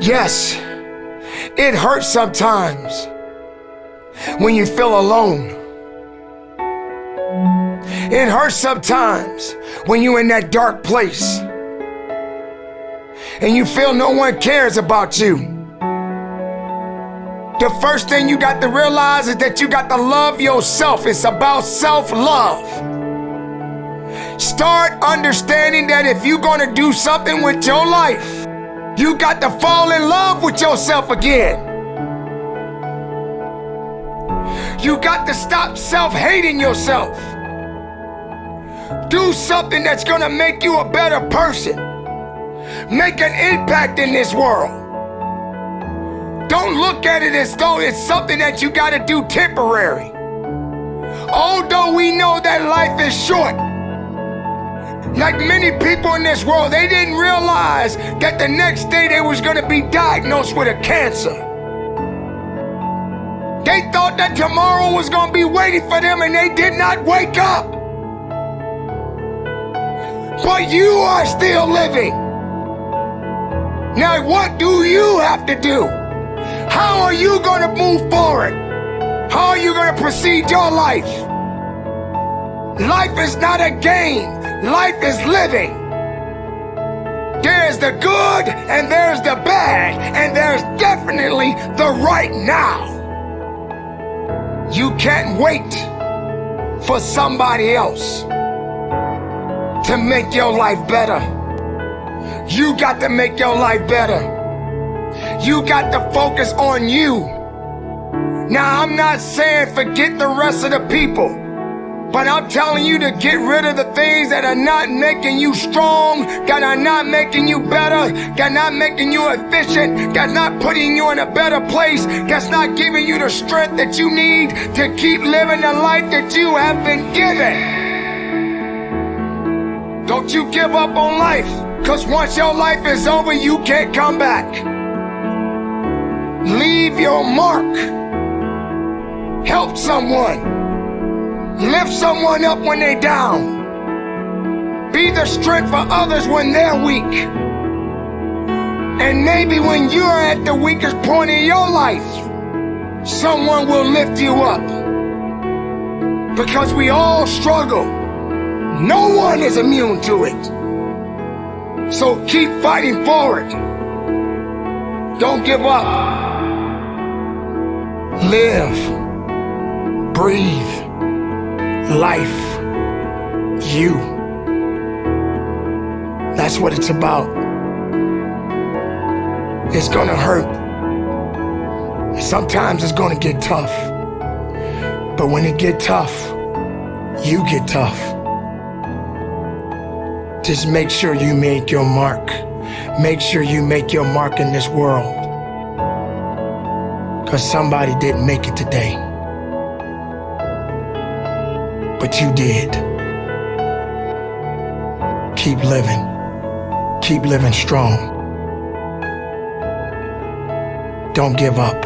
Yes, it hurts sometimes when you feel alone. It hurts sometimes when you're in that dark place and you feel no one cares about you. The first thing you got to realize is that you got to love yourself. It's about self-love. Start understanding that if you're going to do something with your life, you got to fall in love with yourself again. You got to stop self-hating yourself. Do something that's going to make you a better person. Make an impact in this world. Don't look at it as though it's something that you got to do temporary. Although we know that life is short, like many people in this world, they didn't realize that the next day they was going to be diagnosed with a cancer. They thought that tomorrow was going to be waiting for them, and they did not wake up. But you are still living. Now, what do you have to do? How are you going to move forward? How are you going to proceed your life? Life is not a game. Life is living. There's the good and there's the bad, and there's definitely the right now. You can't wait for somebody else to make your life better. You got to make your life better. You got to focus on you. Now, I'm not saying forget the rest of the people, but I'm telling you to get rid of the things that are not making you strong, that are not making you better, that are not making you efficient, that's not putting you in a better place, that's not giving you the strength that you need to keep living the life that you have been given. Don't you give up on life, because once your life is over, you can't come back. Leave your mark. Help someone. Lift someone up when they're down. Be the strength for others when they're weak. And maybe when you're at the weakest point in your life, someone will lift you up. Because we all struggle. No one is immune to it. So keep fighting forward. Don't give up. Live. Breathe. Life. You. That's what it's about. It's gonna hurt. Sometimes it's gonna get tough. But when it get tough, you get tough. Just make sure you make your mark. Make sure you make your mark in this world. Because somebody didn't make it today. But you did. Keep living. Keep living strong. Don't give up.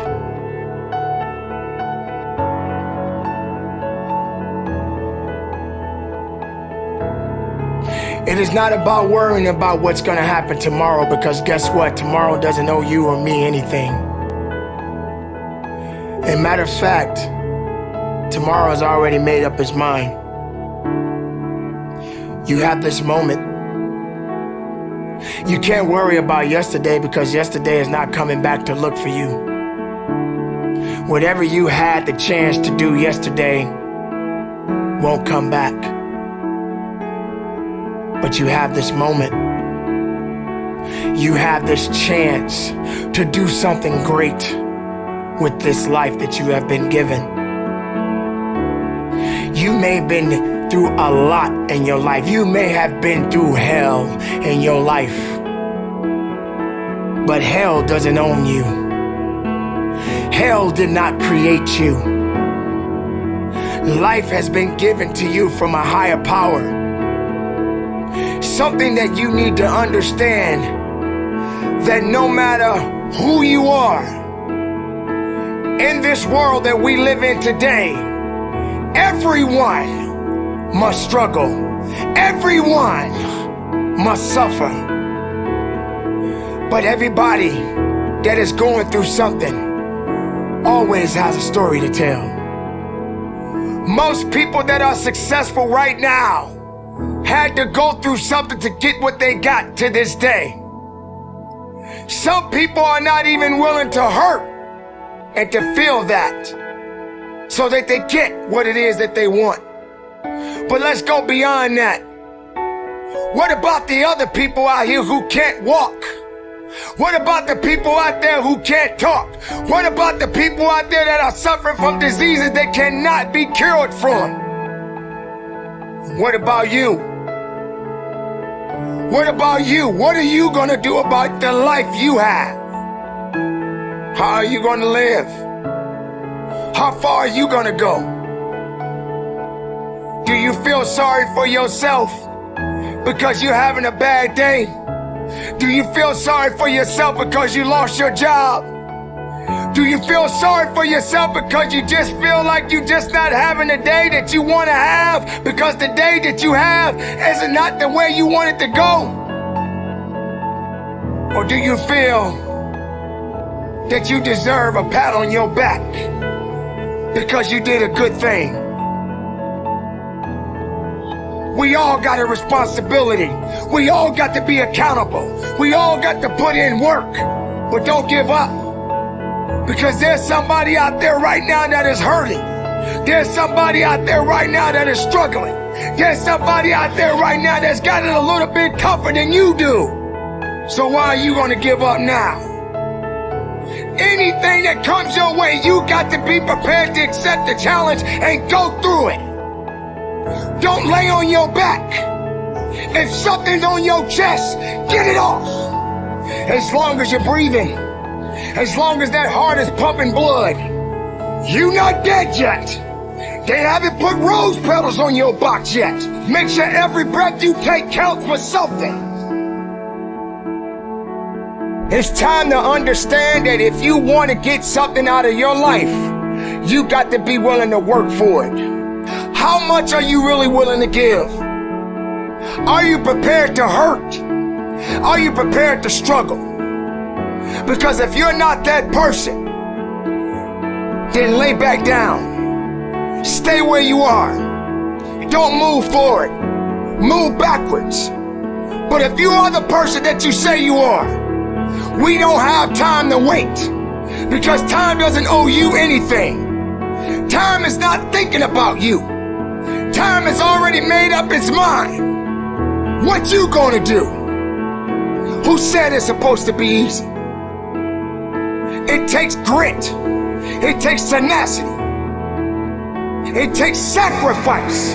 It is not about worrying about what's going to happen tomorrow, because guess what? Tomorrow doesn't owe you or me anything. And matter of fact, tomorrow has already made up its mind. You have this moment. You can't worry about yesterday, because yesterday is not coming back to look for you. Whatever you had the chance to do yesterday won't come back. But you have this moment. You have this chance to do something great with this life that you have been given. You may have been through a lot in your life. You may have been through hell in your life. But hell doesn't own you. Hell did not create you. Life has been given to you from a higher power. Something that you need to understand, that no matter who you are, in this world that we live in today, everyone must struggle. Everyone must suffer. But everybody that is going through something always has a story to tell. Most people that are successful right now had to go through something to get what they got to this day. Some people are not even willing to hurt and to feel that so that they get what it is that they want. But let's go beyond that. What about the other people out here who can't walk? What about the people out there who can't talk? What about the people out there that are suffering from diseases that cannot be cured from? What about you? What about you? What are you gonna do about the life you have? How are you gonna live? How far are you gonna go? Do you feel sorry for yourself because you're having a bad day? Do you feel sorry for yourself because you lost your job? Do you feel sorry for yourself because you just feel like you're just not having the day that you want to have because the day that you have is not the way you want it to go? Or do you feel that you deserve a pat on your back because you did a good thing? We all got a responsibility. We all got to be accountable. We all got to put in work. But don't give up. Because there's somebody out there right now that is hurting. There's somebody out there right now that is struggling. There's somebody out there right now that's got it a little bit tougher than you do. So why are you going to give up now? Anything that comes your way, you got to be prepared to accept the challenge and go through it. Don't lay on your back. If something's on your chest, get it off. As long as you're breathing, as long as that heart is pumping blood, you're not dead yet. They haven't put rose petals on your box yet. Make sure every breath you take counts for something. It's time to understand that if you want to get something out of your life, you got to be willing to work for it. How much are you really willing to give? Are you prepared to hurt? Are you prepared to struggle? Because if you're not that person, then lay back down. Stay where you are. Don't move forward. Move backwards. But if you are the person that you say you are, we don't have time to wait. Because time doesn't owe you anything. Time is not thinking about you. Time has already made up its mind. What you gonna do? Who said it's supposed to be easy? It takes grit. It takes tenacity. It takes sacrifice.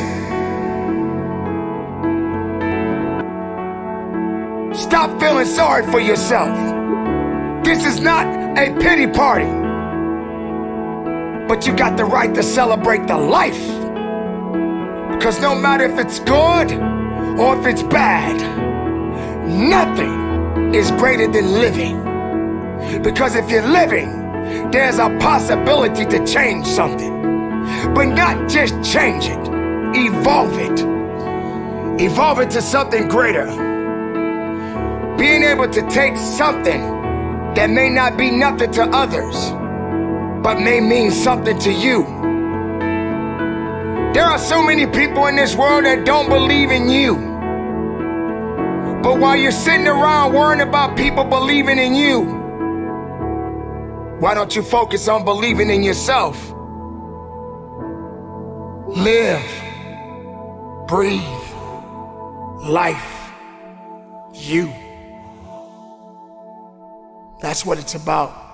Stop feeling sorry for yourself. This is not a pity party. But you got the right to celebrate the life. Because no matter if it's good or if it's bad, nothing is greater than living. Because if you're living, there's a possibility to change something. But not just change it, evolve it. Evolve it to something greater. Being able to take something that may not be nothing to others, but may mean something to you. There are so many people in this world that don't believe in you. But while you're sitting around worrying about people believing in you, why don't you focus on believing in yourself? Live, breathe, life, you. That's what it's about.